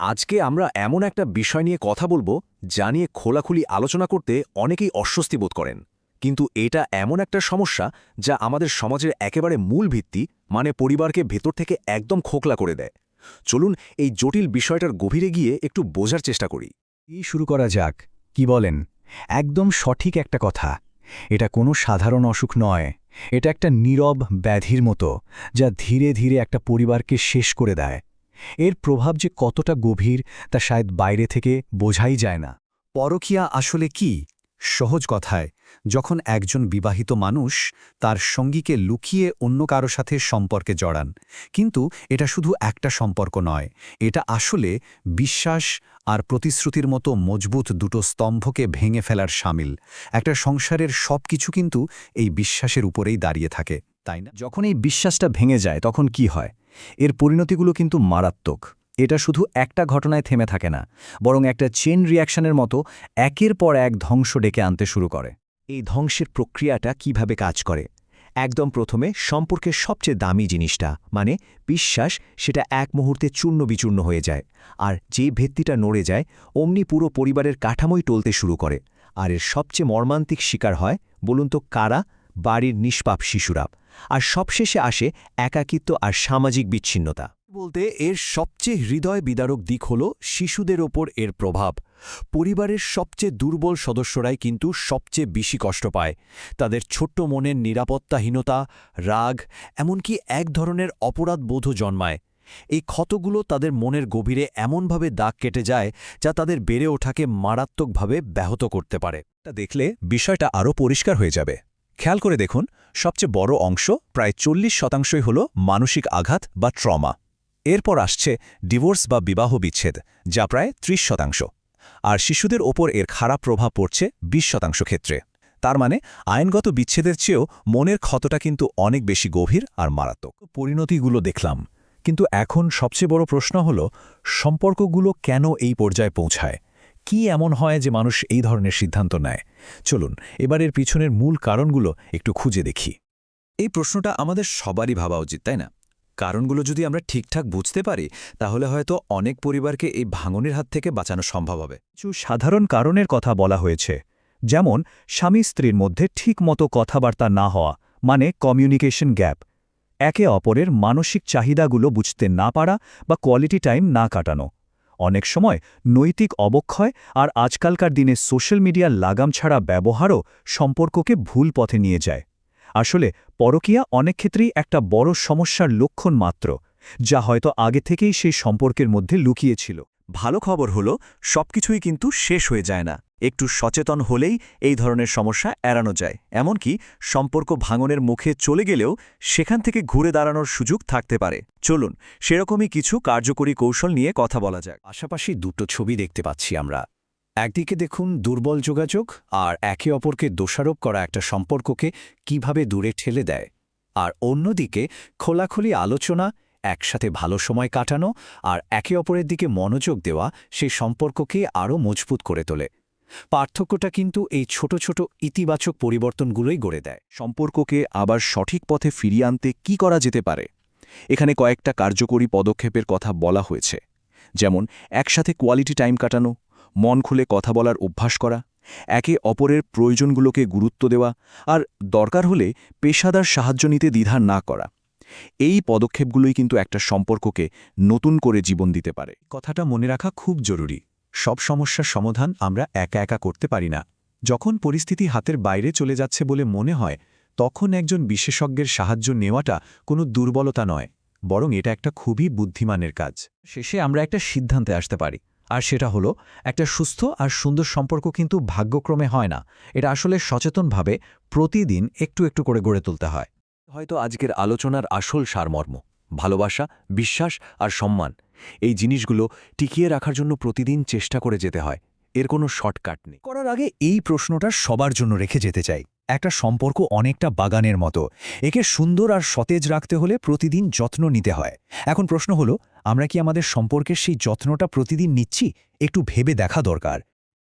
আজকে আমরা এমন একটা বিষয় নিয়ে কথা বলবো যা নিয়ে খোলাখুলি আলোচনা করতে অনেকেই অস্বস্তি বোধ করেন। কিন্তু এটা এমন একটা সমস্যা যা আমাদের সমাজের একেবারে মূল ভিত্তি, মানে পরিবারকে ভেতর থেকে একদম খোকলা করে দেয়। চলুন এই জটিল বিষয়টার গভীরে গিয়ে একটু বোঝার চেষ্টা করি। শুরু করা যাক। কি বলেন? একদম সঠিক একটা কথা। এটা কোনো সাধারণ অসুখ নয়। এটা একটা নীরব ব্যাধির মতো, যা ধীরে ধীরে একটা পরিবারকে শেষ করে দেয়। এর প্রভাব যে কতটা গভীর তা শায়দ বাইরে থেকে বোঝাই যায় না। পরকীয়া আসলে কি? সহজ কথায়, যখন একজন বিবাহিত মানুষ তার সঙ্গীকে লুকিয়ে অন্য কারো সাথে সম্পর্কে জড়ান। কিন্তু এটা শুধু একটা সম্পর্ক নয়, এটা আসলে বিশ্বাস আর প্রতিশ্রুতির মতো মজবুত দুটো স্তম্ভকে ভেঙে ফেলার শামিল। একটা সংসারের সবকিছু কিন্তু এই বিশ্বাসের উপরেই দাঁড়িয়ে থাকে, তাই না? যখন এই বিশ্বাসটা ভেঙে যায় তখন কি হয়? এর পরিণতিগুলো কিন্তু মারাত্মক। এটা শুধু একটা ঘটনায় থেমে থাকে না, বরং একটা চেইন রিয়াকশনের মতো একের পর এক ধ্বংস ডেকে আনতে শুরু করে। এই ধ্বংসের প্রক্রিয়াটা কিভাবে কাজ করে? একদম প্রথমে সম্পর্কের সবচেয়ে দামি জিনিসটা, মানে বিশ্বাস, সেটা এক মুহূর্তে চূর্ণ বিচূর্ণ হয়ে যায়। আর যেই ভিত্তিটা নড়ে যায়, অমনি পুরো পরিবারের কাঠামোই টলতে শুরু করে। আর এর সবচেয়ে মর্মান্তিক শিকার হয়, বলুন তো কারা? বাড়ির নিষ্পাপ শিশুরা। আর সবশেষে আসে একাকিত্ব আর সামাজিক বিচ্ছিন্নতা। বলতে এর সবচেয়ে হৃদয় বিদারক দিক হল শিশুদের ওপর এর প্রভাব। পরিবারের সবচেয়ে দুর্বল সদস্যরাই কিন্তু সবচেয়ে বেশি কষ্ট পায়। তাদের ছোট্ট মনের নিরাপত্তাহীনতা, রাগ, এমনকি এক ধরনের অপরাধবোধও জন্মায়। এই ক্ষতগুলো তাদের মনের গভীরে এমনভাবে দাগ কেটে যায় যা তাদের বেড়ে ওঠাকে মারাত্মকভাবে ব্যাহত করতে পারে। তা দেখলে বিষয়টা আরও পরিষ্কার হয়ে যাবে। খেয়াল করে দেখুন, সবচেয়ে বড় অংশ, প্রায় 40% হল মানসিক আঘাত বা ট্রমা। এরপর আসছে ডিভোর্স বা বিবাহ বিচ্ছেদ, যা প্রায় 30%। আর শিশুদের ওপর এর খারাপ প্রভাব পড়ছে 20% ক্ষেত্রে। তার মানে আইনগত বিচ্ছেদের চেয়েও মনের ক্ষতটা কিন্তু অনেক বেশি গভীর আর মারাত্মক। পরিণতিগুলো দেখলাম, কিন্তু এখন সবচেয়ে বড় প্রশ্ন হল, সম্পর্কগুলো কেন এই পর্যায়ে পৌঁছায়? কি এমন হয় যে মানুষ এই ধরনের সিদ্ধান্ত নেয়? চলুন এবার এর পিছনের মূল কারণগুলো একটু খুঁজে দেখি। এই প্রশ্নটা আমাদের সবারই ভাবা উচিত, তাই না? কারণগুলো যদি আমরা ঠিকঠাক বুঝতে পারি, তাহলে হয়তো অনেক পরিবারকে এই ভাঙনের হাত থেকে বাঁচানো সম্ভব হবে। কিছু সাধারণ কারণের কথা বলা হয়েছে, যেমন স্বামী স্ত্রীর মধ্যে ঠিকমতো কথাবার্তা না হওয়া, মানে কমিউনিকেশন গ্যাপ, একে অপরের মানসিক চাহিদাগুলো বুঝতে না পারা বা কোয়ালিটি টাইম না কাটানো। অনেক সময় নৈতিক অবক্ষয় আর আজকালকার দিনে সোশ্যাল মিডিয়ার লাগাম ছাড়া ব্যবহারও সম্পর্ককে ভুল পথে নিয়ে যায়। আসলে পরকীয়া অনেক ক্ষেত্রেই একটা বড় সমস্যার লক্ষণ মাত্র, যা হয়তো আগে থেকেই সেই সম্পর্কের মধ্যে লুকিয়েছিল। ভালো খবর হলো, সবকিছুই কিন্তু শেষ হয়ে যায় না। একটু সচেতন হলেই এই ধরনের সমস্যা এড়ানো যায়। এমনকি সম্পর্ক ভাঙনের মুখে চলে গেলেও সেখান থেকে ঘুরে দাঁড়ানোর সুযোগ থাকতে পারে। চলুন সেরকমই কিছু কার্যকরী কৌশল নিয়ে কথা বলা যাক। পাশাপাশি দুটো ছবি দেখতে পাচ্ছি আমরা। একদিকে দেখুন দুর্বল যোগাযোগ আর একে অপরকে দোষারোপ করা একটা সম্পর্ককে কিভাবে দূরে ঠেলে দেয়। আর অন্যদিকে খোলাখুলি আলোচনা, একসাথে ভালো সময় কাটানো আর একে অপরের দিকে মনোযোগ দেওয়া সেই সম্পর্ককে আরও মজবুত করে তোলে। পার্থক্যটা কিন্তু এই ছোট ছোট ইতিবাচক পরিবর্তনগুলোই গড়ে দেয়। সম্পর্ককে আবার সঠিক পথে ফিরিয়ে আনতে কি করা যেতে পারে? এখানে কয়েকটা কার্যকরী পদক্ষেপের কথা বলা হয়েছে, যেমন একসাথে কোয়ালিটি টাইম কাটানো, মন খুলে কথা বলার অভ্যাস করা, একে অপরের প্রয়োজনগুলোকে গুরুত্ব দেওয়া, আর দরকার হলে পেশাদার সাহায্য নিতে দ্বিধা না করা। এই পদক্ষেপগুলোই কিন্তু একটা সম্পর্ককে নতুন করে জীবন দিতে পারে। কথাটা মনে রাখা খুব জরুরি। সব সমস্যার সমাধান আমরা একা একা করতে পারি না। যখন পরিস্থিতি হাতের বাইরে চলে যাচ্ছে বলে মনে হয়, তখন একজন বিশেষজ্ঞের সাহায্য নেওয়াটা কোনো দুর্বলতা নয়, বরং এটা একটা খুবই বুদ্ধিমানের কাজ। শেষে আমরা একটা সিদ্ধান্তে আসতে পারি, আর সেটা হলো, একটা সুস্থ আর সুন্দর সম্পর্ক কিন্তু ভাগ্যক্রমে হয় না। এটা আসলে সচেতনভাবে প্রতিদিন একটু একটু করে গড়ে তুলতে হয়। হয়তো আজকের আলোচনার আসল সারমর্ম ভালোবাসা, বিশ্বাস আর সম্মান, এই জিনিসগুলো টিকিয়ে রাখার জন্য প্রতিদিন চেষ্টা করে যেতে হয়। এর কোনো শর্টকাট নেই। করার আগে এই প্রশ্নটা সবার জন্য রেখে যেতে চাই। একটা সম্পর্ক অনেকটা বাগানের মতো, একে সুন্দর আর সতেজ রাখতে হলে প্রতিদিন যত্ন নিতে হয়। এখন প্রশ্ন হলো, আমরা কি আমাদের সম্পর্কের সেই যত্নটা প্রতিদিন নিচ্ছি? একটু ভেবে দেখা দরকার।